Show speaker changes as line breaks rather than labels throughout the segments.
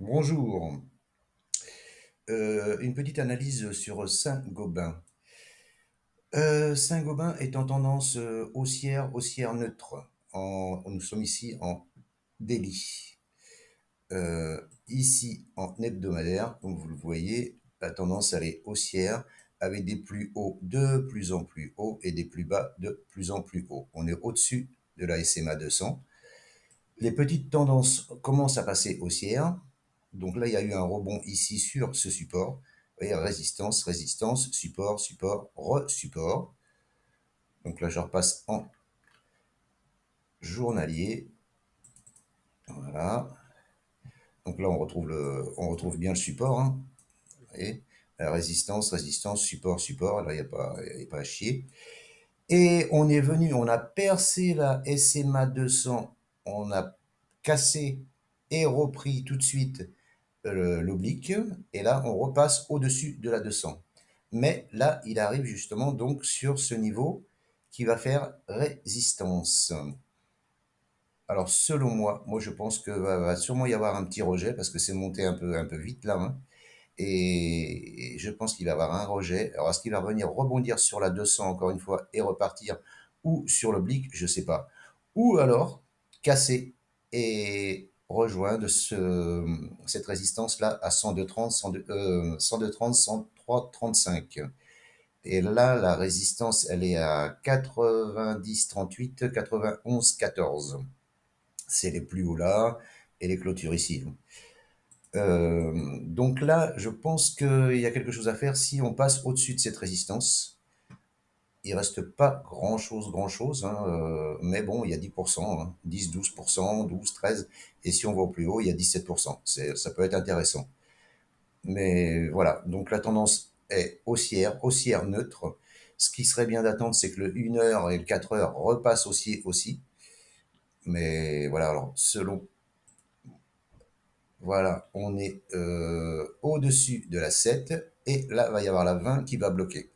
Bonjour. Une petite analyse sur Saint-Gobain. Saint-Gobain est en tendance haussière, haussière neutre. Nous sommes ici en daily. Ici en hebdomadaire, comme vous le voyez, la tendance elle est haussière avec des plus hauts de plus en plus hauts et des plus bas de plus en plus hauts. On est au-dessus de la SMA 200. Les petites tendances commencent à passer haussière. Donc là, il y a eu un rebond ici sur ce support. Vous voyez, résistance, résistance, support, support, re-support. Donc là, je repasse en journalier. Voilà. Donc là, on retrouve bien le support. Hein. Vous voyez, la résistance, résistance, support, support. Là, il n'y a pas à chier. Et on est venu, on a percé la SMA 200. On a cassé et repris tout de suite l'oblique, et là on repasse au-dessus de la 200. Mais là, il arrive justement donc sur ce niveau qui va faire résistance. Alors selon moi je pense que va sûrement y avoir un petit rejet parce que c'est monté un peu vite là, hein, et je pense qu'il va y avoir un rejet. Alors est-ce qu'il va revenir rebondir sur la 200 encore une fois et repartir, ou sur l'oblique, je sais pas. Ou alors casser et rejoindre cette résistance-là à 102,30, 102,30, 103,35. Et là, la résistance, elle est à 90,38, 91,14. C'est les plus hauts là et les clôtures ici. Donc là, je pense qu'il y a quelque chose à faire si on passe au-dessus de cette résistance. Il reste pas grand-chose, hein, mais bon, il y a 10%, hein, 10, 12%, 12, 13, et si on va au plus haut, il y a 17%. Ça peut être intéressant. Mais voilà, donc la tendance est haussière, haussière neutre. Ce qui serait bien d'attendre, c'est que le 1 heure et le 4 heures repassent haussier aussi. Mais voilà, alors selon, voilà, on est au-dessus de la 7, et là, il va y avoir la 20 qui va bloquer.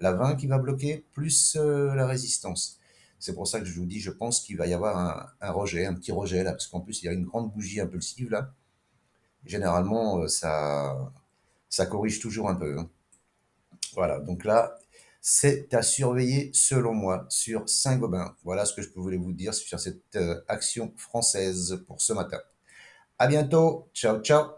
La 20 qui va bloquer, plus la résistance. C'est pour ça que je vous dis, je pense qu'il va y avoir un rejet, un petit rejet là, parce qu'en plus, il y a une grande bougie impulsive là. Généralement, ça corrige toujours un peu. Hein. Voilà, donc là, c'est à surveiller selon moi sur Saint-Gobain. Voilà ce que je voulais vous dire sur cette action française pour ce matin. À bientôt, ciao ciao.